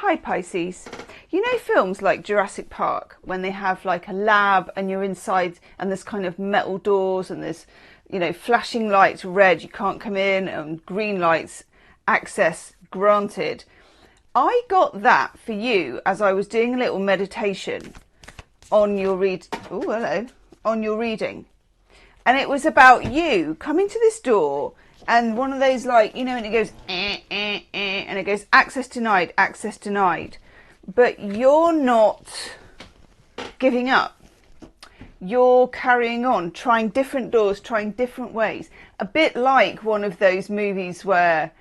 Hi Pisces. You know films like Jurassic Park, when they have like a lab and you're inside and there's kind of metal doors and there's, you know, flashing lights, red, you can't come in, and green lights, access granted. I got that for you as I was doing a little meditation on your on your reading. And it was about you coming to this door and one of those, like, you know, and it goes, and it goes, access denied, access denied. But you're not giving up. You're carrying on, trying different doors, trying different ways. A bit like one of those movies where,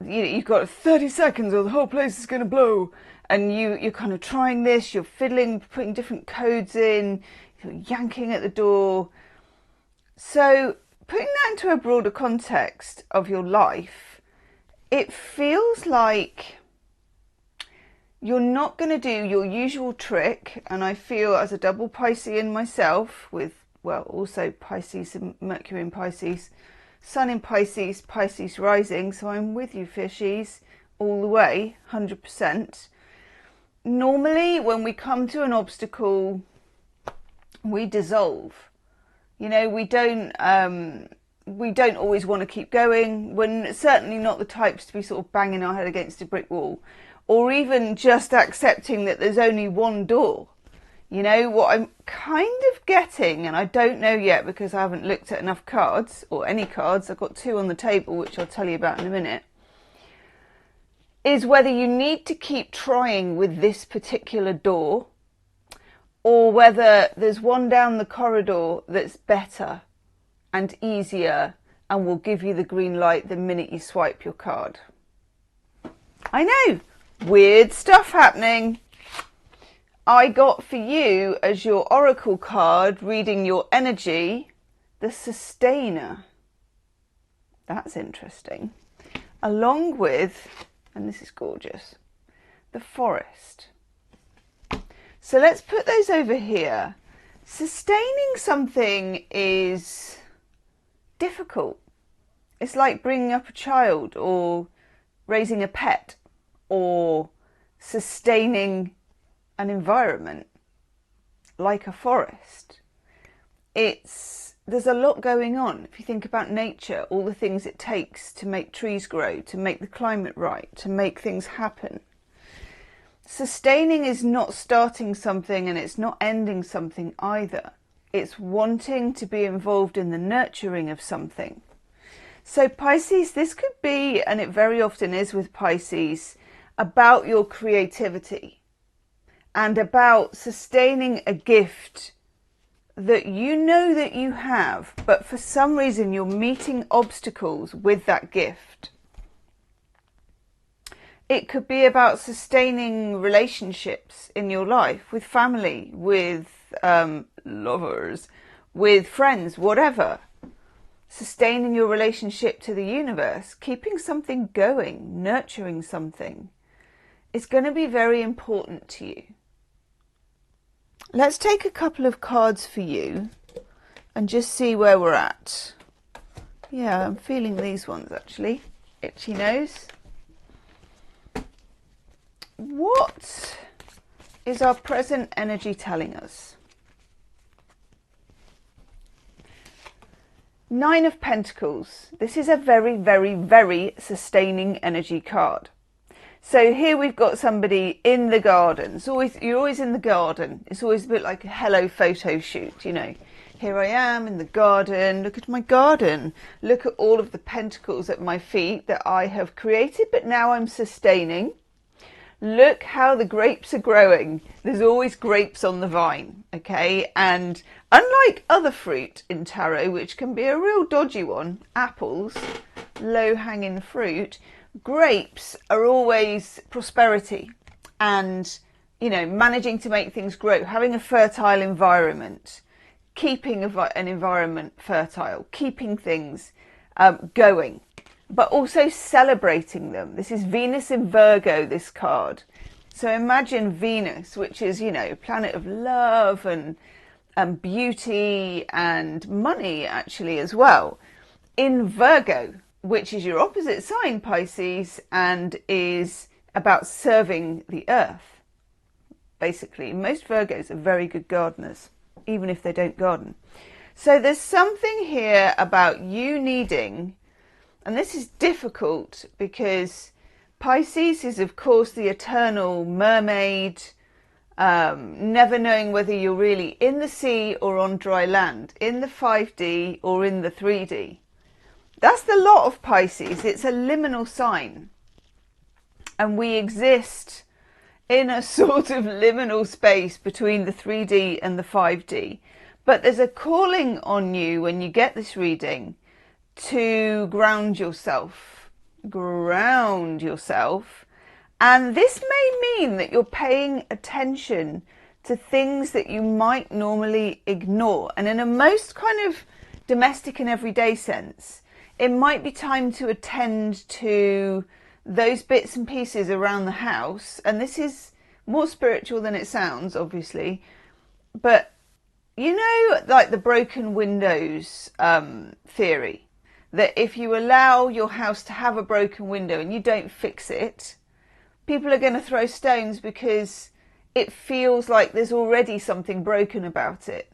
you know, you've got 30 seconds or the whole place is going to blow. And you're kind of trying this, you're fiddling, putting different codes in, you're yanking at the door. So putting that into a broader context of your life, it feels like you're not going to do your usual trick. And I feel, as a double Piscean myself, with, well, also Pisces and Mercury in Pisces, Sun in Pisces, Pisces rising, so I'm with you, fishies, all the way, 100%. Normally, when we come to an obstacle, we dissolve. You know, we don't always want to keep going. We're certainly not the types to be sort of banging our head against a brick wall, or even just accepting that there's only one door. You know, what I'm kind of getting, and I don't know yet because I haven't looked at enough cards, or any cards, I've got 2 on the table, which I'll tell you about in a minute, is whether you need to keep trying with this particular door, or whether there's one down the corridor that's better and easier and will give you the green light the minute you swipe your card. I know, weird stuff happening. I got for you, as your oracle card, reading your energy, the Sustainer. That's interesting. Along with, and this is gorgeous, the Forest. So let's put those over here. Sustaining something is difficult. It's like bringing up a child, or raising a pet, or sustaining an environment like a forest. There's a lot going on. If you think about nature, all the things it takes to make trees grow, to make the climate right, to make things happen. Sustaining is not starting something, and it's not ending something either. It's wanting to be involved in the nurturing of something. So Pisces, this could be, and it very often is with Pisces, about your creativity and about sustaining a gift that you know that you have, but for some reason you're meeting obstacles with that gift. It could be about sustaining relationships in your life, with family, with lovers, with friends, whatever. Sustaining your relationship to the universe, keeping something going, nurturing something. It's going to be very important to you. Let's take a couple of cards for you and just see where we're at. Yeah, I'm feeling these ones actually. Itchy nose. What is our present energy telling us? 9 of Pentacles. This is a very, very, very sustaining energy card. So here we've got somebody in the garden. You're always in the garden. It's always a bit like a hello photo shoot, you know. Here I am in the garden. Look at my garden. Look at all of the pentacles at my feet that I have created, but now I'm sustaining. Look how the grapes are growing. There's always grapes on the vine, okay? And unlike other fruit in tarot, which can be a real dodgy one, apples, low-hanging fruit, grapes are always prosperity and, you know, managing to make things grow, having a fertile environment, keeping an environment fertile, keeping things going, but also celebrating them. This is Venus in Virgo, this card. So imagine Venus, which is, you know, planet of love and beauty and money actually as well, in Virgo, which is your opposite sign, Pisces, and is about serving the earth. Basically, most Virgos are very good gardeners, even if they don't garden. So there's something here about you needing, and this is difficult because Pisces is, of course, the eternal mermaid, never knowing whether you're really in the sea or on dry land, in the 5D or in the 3D. That's the lot of Pisces. It's a liminal sign. And we exist in a sort of liminal space between the 3D and the 5D. But there's a calling on you when you get this reading to ground yourself. Ground yourself. And this may mean that you're paying attention to things that you might normally ignore. And in a most kind of domestic and everyday sense, it might be time to attend to those bits and pieces around the house. And this is more spiritual than it sounds, obviously. But, you know, like the broken windows theory, that if you allow your house to have a broken window and you don't fix it, people are going to throw stones because it feels like there's already something broken about it.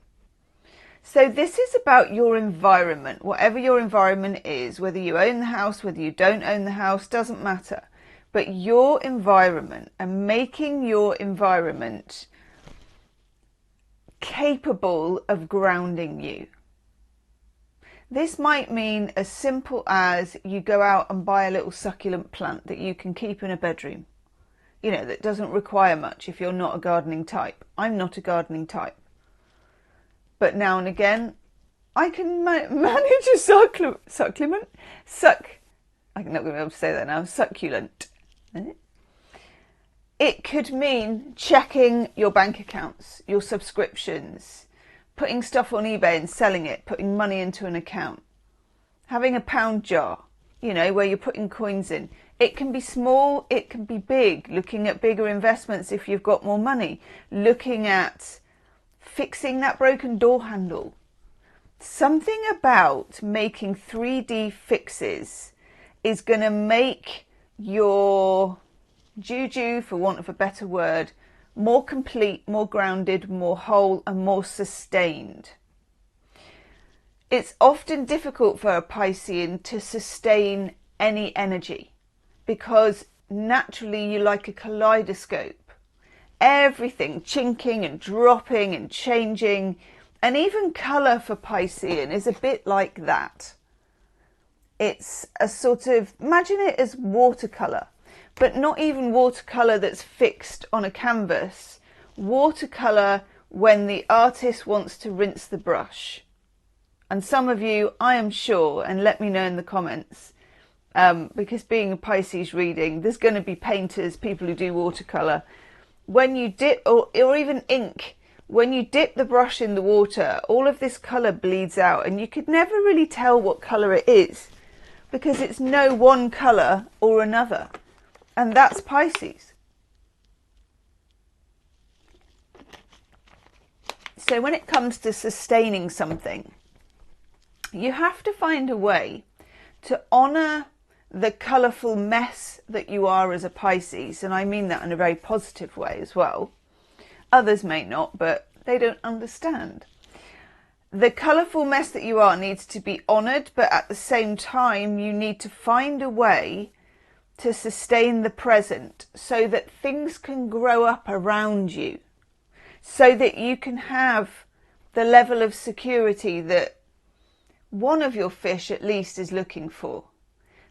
So this is about your environment, whatever your environment is, whether you own the house, whether you don't own the house, doesn't matter. But your environment, and making your environment capable of grounding you. This might mean as simple as you go out and buy a little succulent plant that you can keep in a bedroom. You know, that doesn't require much if you're not a gardening type. I'm not a gardening type. But now and again, I can manage a succulent. I'm not going to be able to say that now. Succulent. It could mean checking your bank accounts, your subscriptions, putting stuff on eBay and selling it, putting money into an account, having a pound jar, you know, where you're putting coins in. It can be small, it can be big, looking at bigger investments if you've got more money, looking at fixing that broken door handle. Something about making 3D fixes is going to make your juju, for want of a better word, more complete, more grounded, more whole and more sustained. It's often difficult for a Piscean to sustain any energy because naturally you like a kaleidoscope. Everything chinking and dropping and changing, and even colour for Piscean is a bit like that. It's a sort of, imagine it as watercolour, but not even watercolour that's fixed on a canvas. Watercolour when the artist wants to rinse the brush. And some of you, I am sure, and let me know in the comments, because being a Pisces reading, there's going to be painters, people who do watercolour. When you dip, or even ink, when you dip the brush in the water, all of this colour bleeds out and you could never really tell what colour it is because it's no one colour or another. And that's Pisces. So when it comes to sustaining something, you have to find a way to honour the colourful mess that you are as a Pisces, and I mean that in a very positive way as well. Others may not, but they don't understand. The colourful mess that you are needs to be honoured, but at the same time you need to find a way to sustain the present so that things can grow up around you, so that you can have the level of security that one of your fish at least is looking for.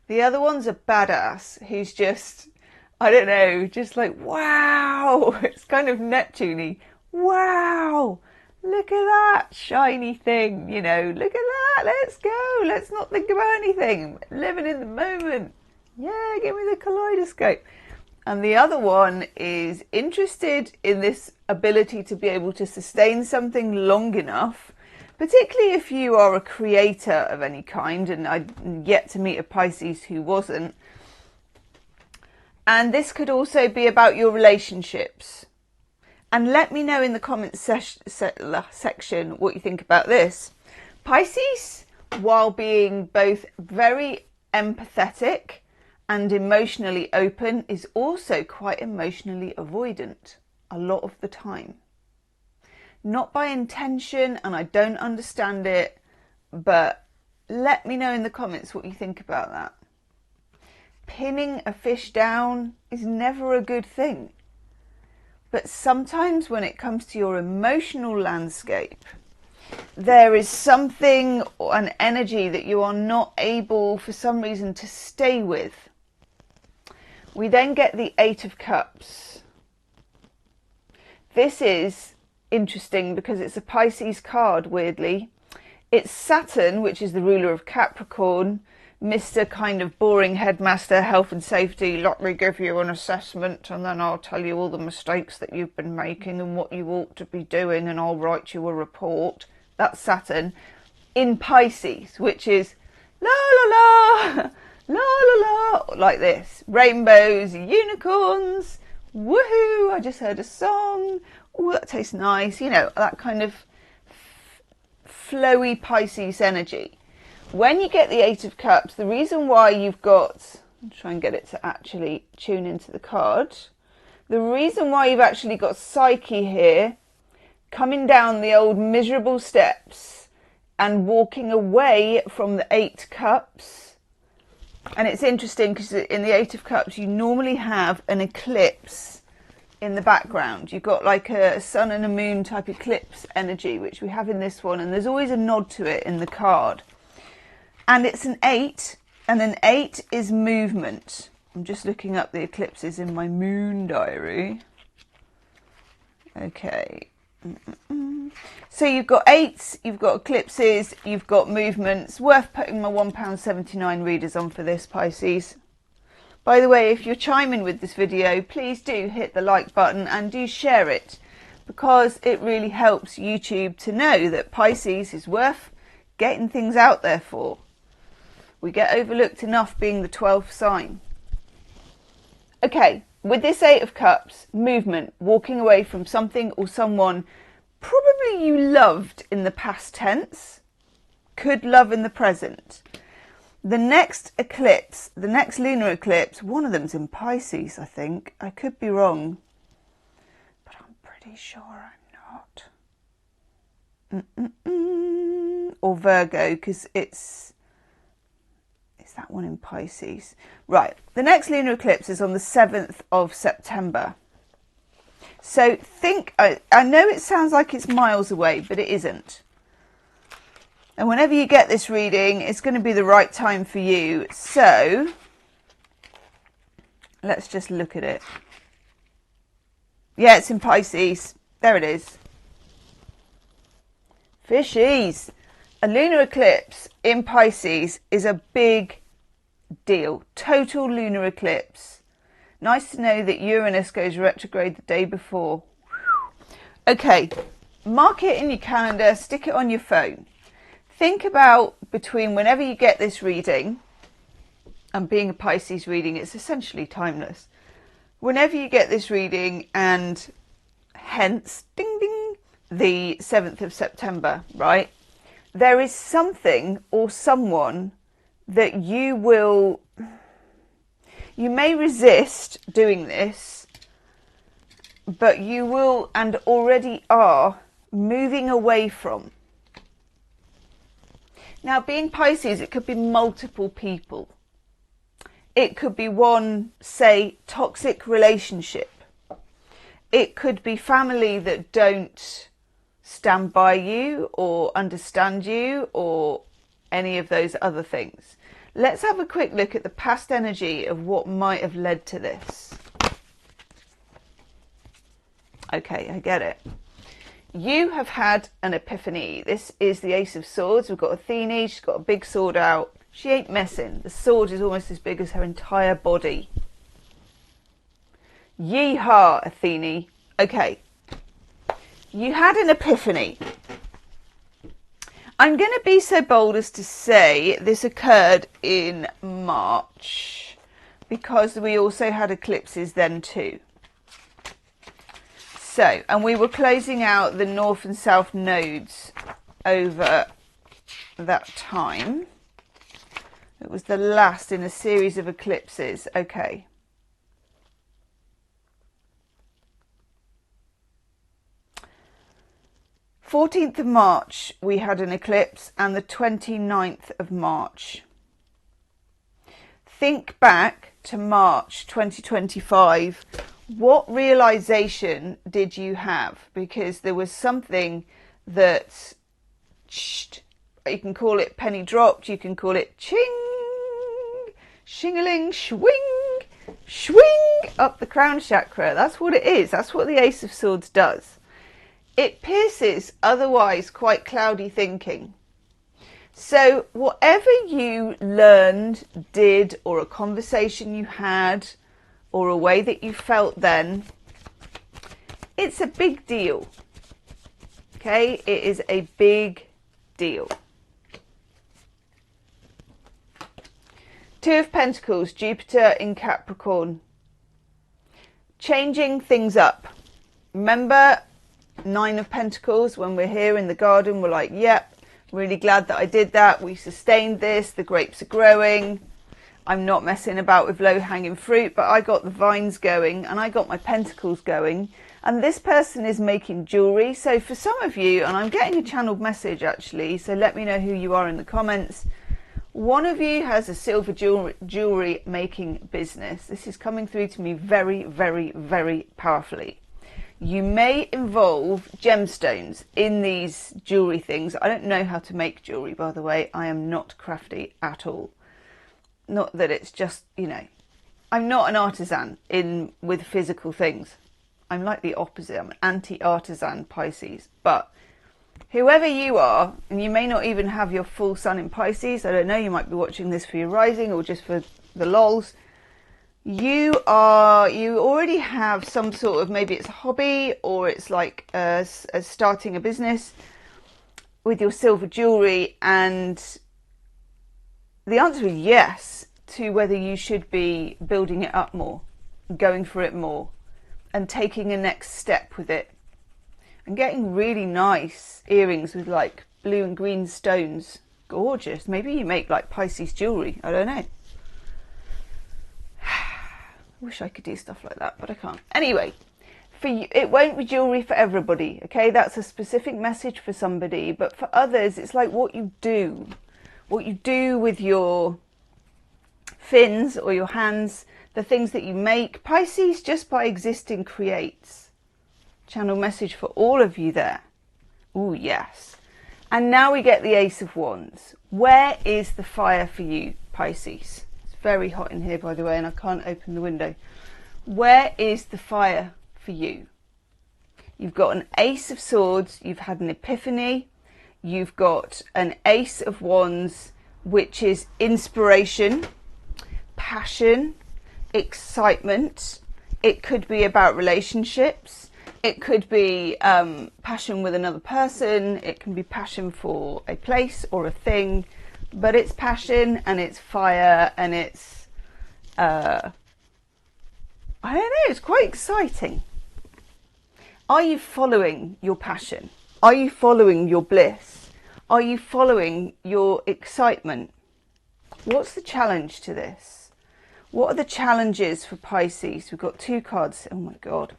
The other one's a badass who's just, I don't know, just like, wow, it's kind of Neptune-y. Wow, look at that shiny thing, you know, look at that, let's go, let's not think about anything, living in the moment. Yeah, give me the kaleidoscope. And the other one is interested in this ability to be able to sustain something long enough, particularly if you are a creator of any kind, and I'd yet to meet a Pisces who wasn't. And this could also be about your relationships. And let me know in the comments section what you think about this. Pisces, while being both very empathetic and emotionally open is also quite emotionally avoidant a lot of the time. Not by intention, and I don't understand it, but let me know in the comments what you think about that. Pinning a fish down is never a good thing. But sometimes when it comes to your emotional landscape, there is something or an energy that you are not able for some reason to stay with. We then get the Eight of Cups. This is interesting because it's a Pisces card, weirdly. It's Saturn, which is the ruler of Capricorn, Mr. kind of boring headmaster, health and safety, let me give you an assessment and then I'll tell you all the mistakes that you've been making and what you ought to be doing and I'll write you a report. That's Saturn. In Pisces, which is la la la, la la la, like this. Rainbows, unicorns, woohoo, I just heard a song, oh that tastes nice, you know, that kind of flowy Pisces energy. When you get the Eight of Cups, the reason why you've got, I'll try and get it to actually tune into the card. The reason why you've actually got Psyche here, coming down the old miserable steps and walking away from the Eight Cups. And it's interesting because in the Eight of Cups, you normally have an eclipse in the background. You've got like a sun and a moon type eclipse energy, which we have in this one. And there's always a nod to it in the card. And it's an 8, and an 8 is movement. I'm just looking up the eclipses in my moon diary. Okay. So you've got 8s, you've got eclipses, you've got movements. Worth putting my £1.79 readers on for this, Pisces. By the way, if you're chiming with this video, please do hit the like button and do share it, because it really helps YouTube to know that Pisces is worth getting things out there for. We get overlooked enough being the 12th sign. Okay, with this Eight of Cups, movement, walking away from something or someone probably you loved in the past tense, could love in the present. The next eclipse, the next lunar eclipse, one of them's in Pisces, I think. I could be wrong, but I'm pretty sure I'm not. Or Virgo, because it's that one in Pisces. Right, the next lunar eclipse is on the 7th of September. So think, I know it sounds like it's miles away, but it isn't. And whenever you get this reading, it's going to be the right time for you. So let's just look at it. Yeah, it's in Pisces. There it is. Fishies. A lunar eclipse in Pisces is a big deal. Total lunar eclipse. Nice to know that Uranus goes retrograde the day before. Okay, mark it in your calendar, stick it on your phone. Think about between whenever you get this reading, and being a Pisces reading, it's essentially timeless. Whenever you get this reading and hence, ding ding, the 7th of September, right? There is something or someone that you may resist doing this, but you will and already are moving away from. Now, being Pisces, it could be multiple people. It could be one, say, toxic relationship. It could be family that don't stand by you or understand you or any of those other things. Let's have a quick look at the past energy of what might have led to this. Okay, I get it. You have had an epiphany. This is the Ace of Swords. We've got Athene. She's got a big sword out. She ain't messing. The sword is almost as big as her entire body. Yeehaw, Athene. Okay. You had an epiphany. I'm going to be so bold as to say this occurred in March, because we also had eclipses then too. So, and we were closing out the north and south nodes over that time. It was the last in a series of eclipses. Okay. March 14th, we had an eclipse, and the 29th of March. Think back to March 2025. What realization did you have? Because there was something that, you can call it penny dropped, you can call it ching, shing-a-ling, swing, swing up the crown chakra. That's what it is. That's what the Ace of Swords does. It pierces otherwise quite cloudy thinking. So whatever you learned, did, or a conversation you had, or a way that you felt then, it's a big deal. Okay, it is a big deal. Two of Pentacles, Jupiter in Capricorn. Changing things up. Remember Nine of Pentacles, when we're here in the garden, we're like, yep, really glad that I did that. We sustained this. The grapes are growing. I'm not messing about with low-hanging fruit, but I got the vines going and I got my pentacles going. And this person is making jewelry. So for some of you, and I'm getting a channeled message actually, so let me know who you are in the comments. One of you has a silver jewelry making business. This is coming through to me very, very, very powerfully. You may involve gemstones in these jewelry things. I don't know how to make jewelry, by the way. I am not crafty at all. Not that it's just, you know, I'm not an artisan with physical things. I'm like the opposite. I'm an anti-artisan Pisces. But whoever you are, and you may not even have your full sun in Pisces, I don't know, you might be watching this for your rising or just for the lols. You already have some sort of, maybe it's a hobby or it's like starting a business with your silver jewelry, and the answer is yes to whether you should be building it up more, going for it more, and taking a next step with it, and getting really nice earrings with like blue and green stones. Gorgeous. Maybe you make like Pisces jewelry. I don't know. I wish I could do stuff like that, but I can't. Anyway, for you, it won't be jewelry for everybody, okay? That's a specific message for somebody, but for others, it's like what you do with your fins or your hands, the things that you make. Pisces, just by existing, creates. Channel message for all of you there. Ooh, yes. And now we get the Ace of Wands. Where is the fire for you, Pisces? Very hot in here, by the way, and I can't open the window. Where is the fire for you? You've got an Ace of Swords, you've had an epiphany, you've got an Ace of Wands, which is inspiration, passion, excitement. It could be about relationships, it could be passion with another person, it can be passion for a place or a thing. But it's passion and it's fire and it's, I don't know, it's quite exciting. Are you following your passion? Are you following your bliss? Are you following your excitement? What's the challenge to this? What are the challenges for Pisces? We've got two cards. Oh my God.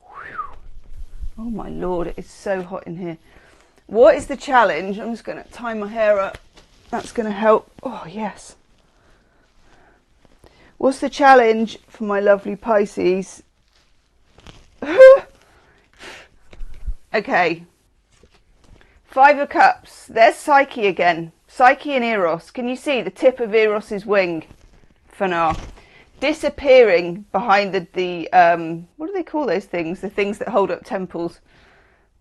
Whew. Oh my Lord, it's so hot in here. What is the challenge? I'm just going to tie my hair up. That's going to help. Oh, yes. What's the challenge for my lovely Pisces? Okay. Five of Cups. There's Psyche again. Psyche and Eros. Can you see the tip of Eros's wing? For now. Disappearing behind the what do they call those things? The things that hold up temples.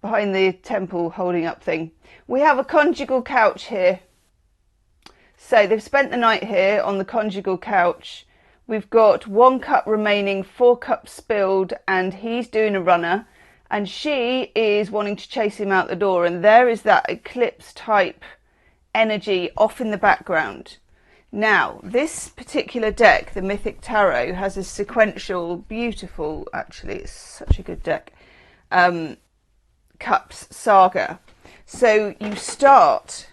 Behind the temple holding up thing. We have a conjugal couch here. So they've spent the night here on the conjugal couch. We've got 1 cup remaining, 4 cups spilled, and he's doing a runner. And she is wanting to chase him out the door. And there is that eclipse type energy off in the background. Now, this particular deck, the Mythic Tarot, has a sequential, beautiful, actually, it's such a good deck, Cups saga. So you start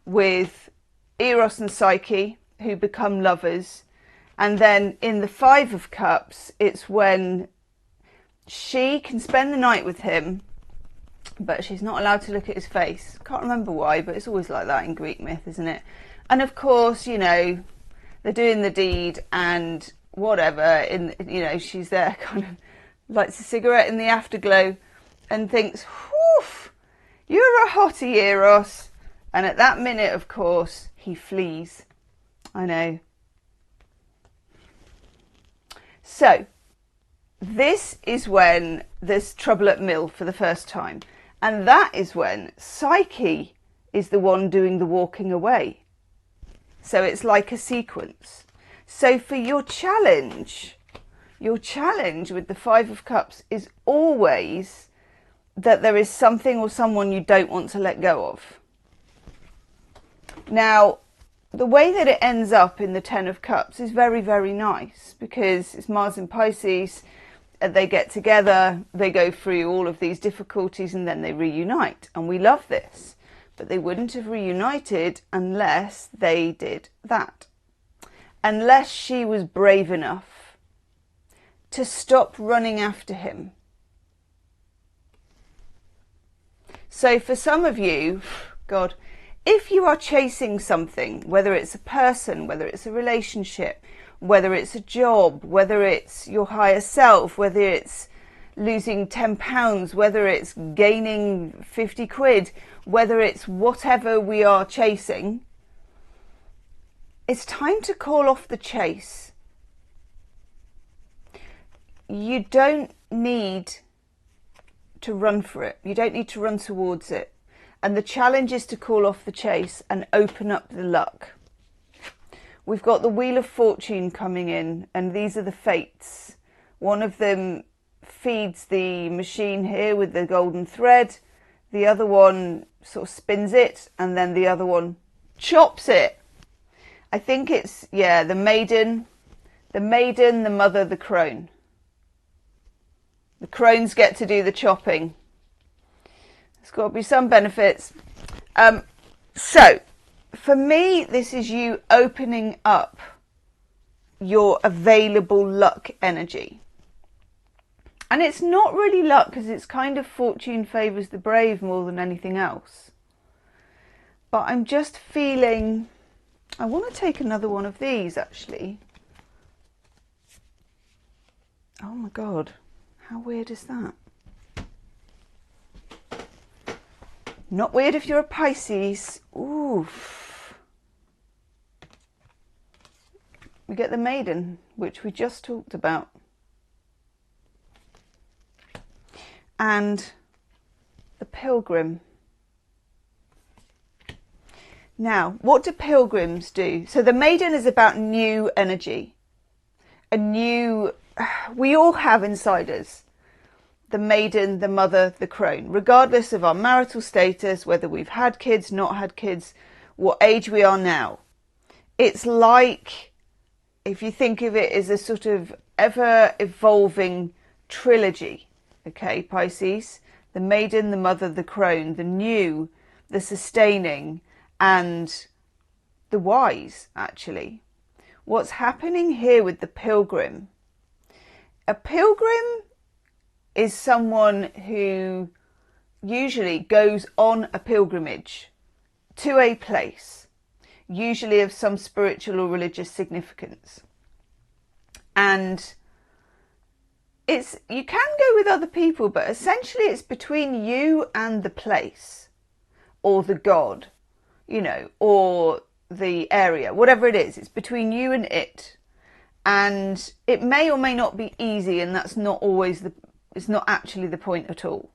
with Eros and Psyche, who become lovers. And then in the Five of Cups, it's when she can spend the night with him, but she's not allowed to look at his face. Can't remember why, but it's always like that in Greek myth, isn't it? And of course, you know, they're doing the deed and whatever, you know, she's there, kind of lights a cigarette in the afterglow and thinks, whew, you're a hottie, Eros. And at that minute, of course, he flees. I know. So, this is when there's trouble at mill for the first time. And that is when Psyche is the one doing the walking away. So it's like a sequence. So for your challenge with the Five of Cups is always that there is something or someone you don't want to let go of. Now, the way that it ends up in the Ten of Cups is very, very nice, because it's Mars in Pisces, they get together, they go through all of these difficulties, and then they reunite. And we love this. But they wouldn't have reunited unless they did that. Unless she was brave enough to stop running after him. So for some of you, God, if you are chasing something, whether it's a person, whether it's a relationship, whether it's a job, whether it's your higher self, whether it's losing £10, whether it's gaining 50 quid, whether it's whatever we are chasing, it's time to call off the chase. You don't need to run for it. You don't need to run towards it. And the challenge is to call off the chase and open up the luck. We've got the Wheel of Fortune coming in, and these are the fates. One of them feeds the machine here with the golden thread. The other one sort of spins it, and then the other one chops it. I think it's, yeah, the maiden, the mother, the crone. The crones get to do the chopping. There's got to be some benefits. So, for me, this is you opening up your available luck energy. And it's not really luck, because it's kind of fortune favours the brave more than anything else. But I'm just feeling, I want to take another one of these actually. Oh my God, how weird is that? Not weird if you're a Pisces. Oof. We get the Maiden, which we just talked about. And the Pilgrim. Now, what do pilgrims do? So the Maiden is about new energy. A new, we all have inside us the maiden, the mother, the crone, regardless of our marital status, whether we've had kids, not had kids, what age we are now. It's like, if you think of it as a sort of ever-evolving trilogy, okay, Pisces, the maiden, the mother, the crone, the new, the sustaining, and the wise, actually. What's happening here with the pilgrim? A pilgrim is someone who usually goes on a pilgrimage to a place, usually of some spiritual or religious significance. And it's, you can go with other people, but essentially it's between you and the place, or the god, you know, or the area, whatever it is. It's between you and it. And it may or may not be easy, and that's not always it's not actually the point at all.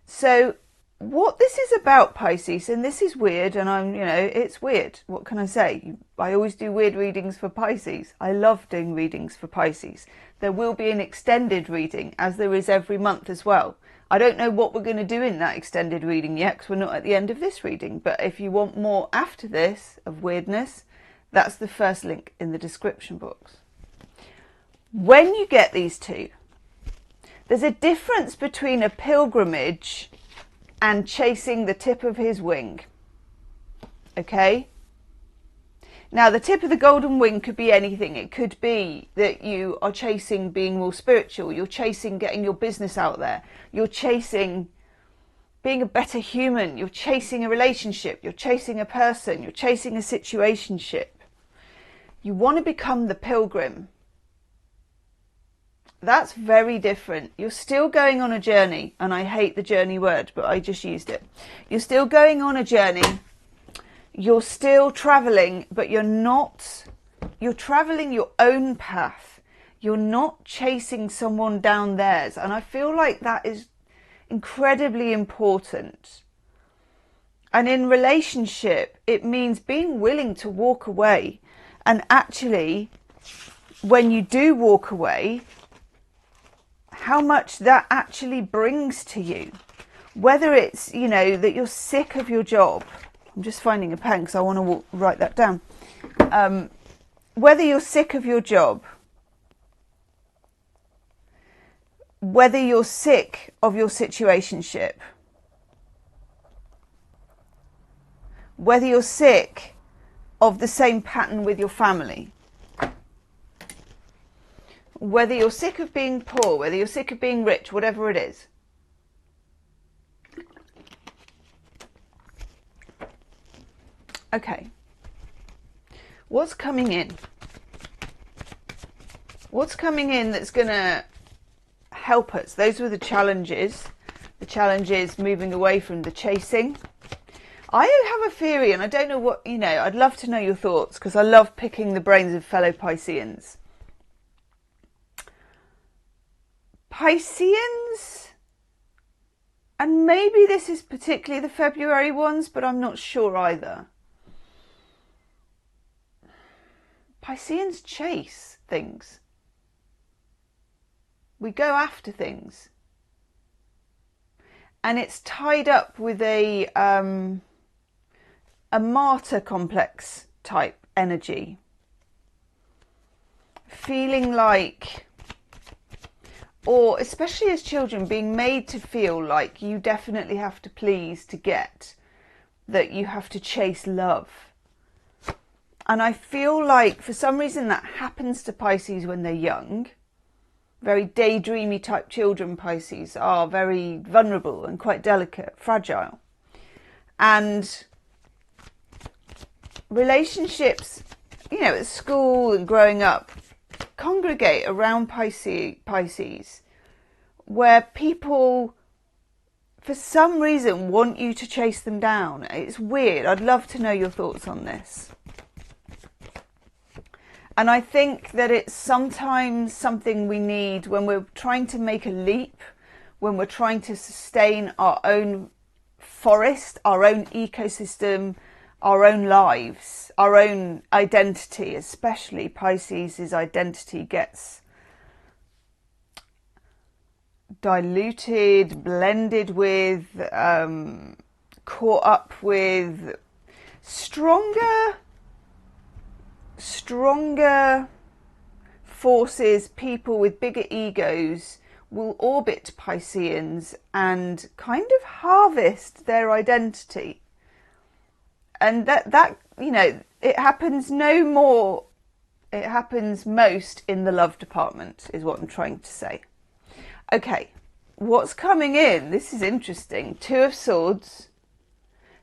So what this is about, Pisces, and this is weird, and it's weird. What can I say? I always do weird readings for Pisces. I love doing readings for Pisces. There will be an extended reading, as there is every month as well. I don't know what we're going to do in that extended reading yet, because we're not at the end of this reading. But if you want more after this of weirdness, that's the first link in the description box. When you get these two, there's a difference between a pilgrimage and chasing the tip of his wing. Okay? Now, the tip of the golden wing could be anything. It could be that you are chasing being more spiritual. You're chasing getting your business out there. You're chasing being a better human. You're chasing a relationship. You're chasing a person. You're chasing a situationship. You want to become the pilgrim. That's very different. You're still going on a journey, and I hate the journey word, but I just used it. You're still going on a journey. You're still traveling, but you're traveling your own path. You're not chasing someone down theirs. And I feel like that is incredibly important. And in relationship, it means being willing to walk away. And actually, when you do walk away, how much that actually brings to you. Whether it's, you know, that you're sick of your job. I'm just finding a pen because I want to write that down. Whether you're sick of your job, whether you're sick of your situationship, whether you're sick of the same pattern with your family, whether you're sick of being poor, whether you're sick of being rich, whatever it is. Okay, what's coming in? What's coming in that's going to help us? Those were the challenges. The challenges moving away from the chasing. I have a theory, and I don't know what, you know, I'd love to know your thoughts because I love picking the brains of fellow Pisceans. Pisceans, and maybe this is particularly the February ones, but I'm not sure either. Pisceans chase things. We go after things. And it's tied up with a martyr complex type energy. Feeling like, or especially as children, being made to feel like you definitely have to please to get, that you have to chase love. And I feel like for some reason that happens to Pisces when they're young. Very daydreamy type children, Pisces, are very vulnerable and quite delicate, fragile. And relationships, you know, at school and growing up, congregate around Pisces, where people, for some reason, want you to chase them down. It's weird. I'd love to know your thoughts on this. And I think that it's sometimes something we need when we're trying to make a leap, when we're trying to sustain our own forest, our own ecosystem, our own lives, our own identity. Especially Pisces' identity gets diluted, blended with, caught up with stronger forces. People with bigger egos will orbit Pisceans and kind of harvest their identity. And that you know, it happens it happens most in the love department, is what I'm trying to say. Okay, what's coming in? This is interesting. Two of Swords.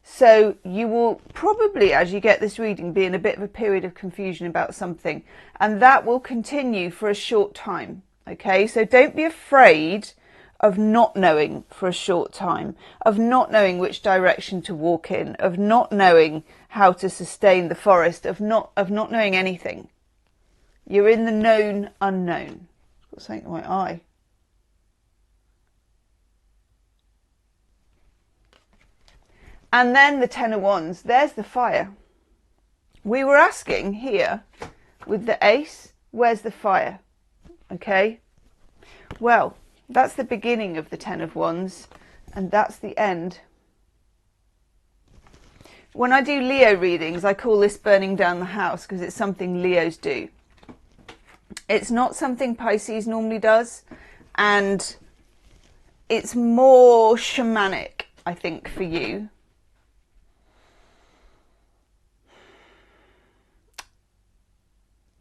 So you will probably, as you get this reading, be in a bit of a period of confusion about something. And that will continue for a short time. Okay, so don't be afraid of not knowing for a short time, of not knowing which direction to walk in, of not knowing how to sustain the forest, of not knowing anything. You're in the known unknown. Got something in my eye. And then the Ten of Wands, there's the fire. We were asking here with the Ace, where's the fire? Okay, well, that's the beginning of the Ten of Wands, and that's the end. When I do Leo readings, I call this burning down the house because it's something Leos do. It's not something Pisces normally does, and it's more shamanic, I think, for you.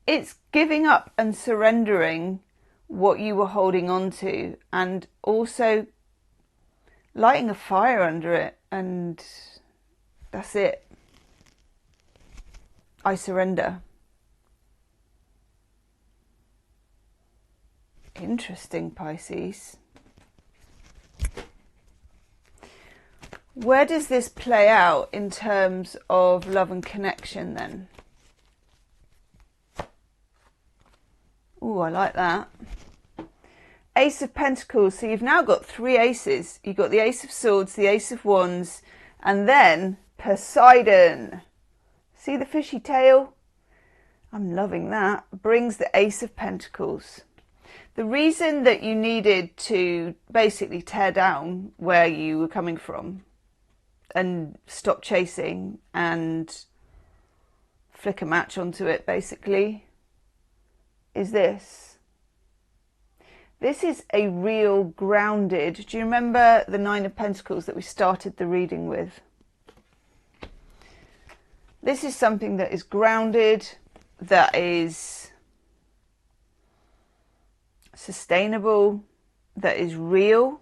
It's giving up and surrendering what you were holding on to, and also lighting a fire under it, and that's it. I surrender. Interesting, Pisces. Where does this play out in terms of love and connection then? Oh, I like that. Ace of Pentacles. So you've now got 3 aces. You've got the Ace of Swords, the Ace of Wands, and then Poseidon. See the fishy tail? I'm loving that. Brings the Ace of Pentacles. The reason that you needed to basically tear down where you were coming from and stop chasing and flick a match onto it basically is this. This is a real grounded, do you remember the 9 of Pentacles that we started the reading with? This is something that is grounded, that is sustainable, that is real,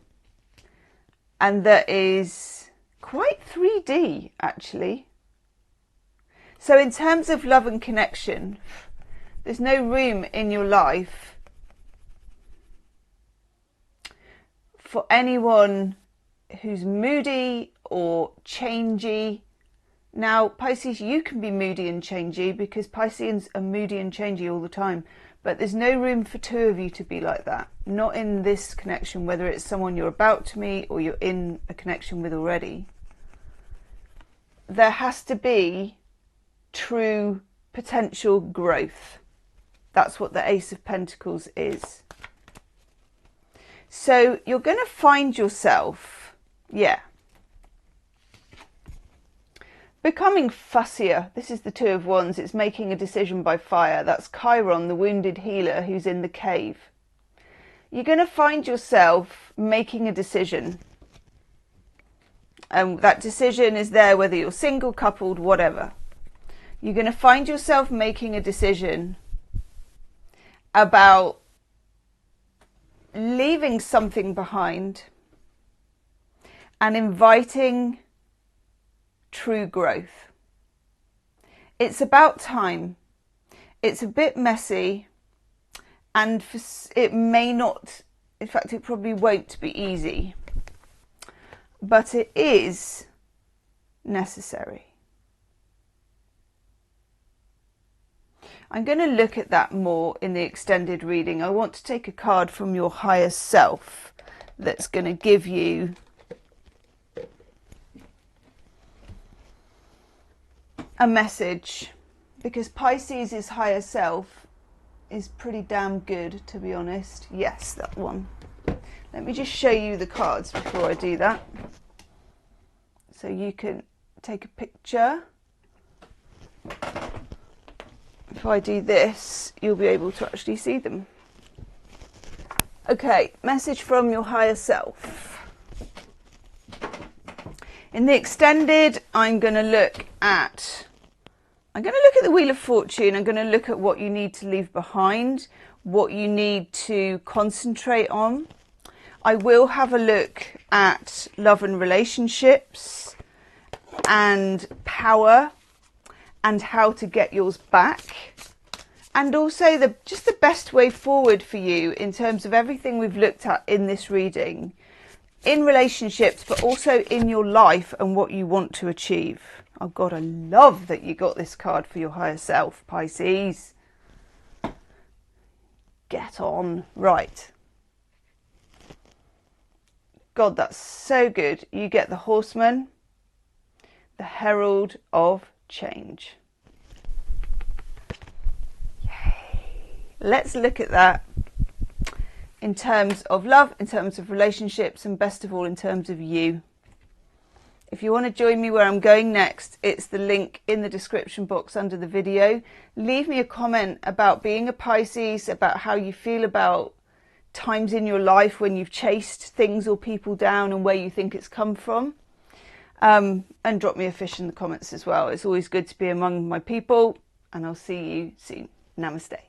and that is quite 3D actually. So in terms of love and connection, there's no room in your life for anyone who's moody or changey. Now, Pisces, you can be moody and changey because Pisceans are moody and changey all the time. But there's no room for 2 of you to be like that. Not in this connection, whether it's someone you're about to meet or you're in a connection with already. There has to be true potential growth. That's what the Ace of Pentacles is. So you're going to find yourself, becoming fussier. This is the 2 of Wands. It's making a decision by fire. That's Chiron, the wounded healer who's in the cave. You're going to find yourself making a decision. And that decision is there whether you're single, coupled, whatever. You're going to find yourself making a decision about leaving something behind and inviting true growth. It's about time. It's a bit messy, and it may not, in fact it probably won't be easy, but it is necessary. I'm going to look at that more in the extended reading. I want to take a card from your higher self that's going to give you a message, because Pisces' higher self is pretty damn good, to be honest. Yes, that one. Let me just show you the cards before I do that, so you can take a picture. If I do this, you'll be able to actually see them. Okay, message from your higher self. In the extended, I'm going to look at the Wheel of Fortune. I'm going to look at what you need to leave behind, what you need to concentrate on. I will have a look at love and relationships and power and how to get yours back, and also just the best way forward for you in terms of everything we've looked at in this reading, in relationships, but also in your life and what you want to achieve. Oh God, I love that you got this card for your higher self, Pisces. Get on. Right. God, that's so good. You get the Horseman, the Herald of Change. Yay. Let's look at that in terms of love, in terms of relationships, and best of all in terms of you. If you want to join me where I'm going next, it's the link in the description box under the video. Leave me a comment about being a Pisces, about how you feel about times in your life when you've chased things or people down and where you think it's come from. And drop me a fish in the comments as well. It's always good to be among my people, and I'll see you soon. Namaste.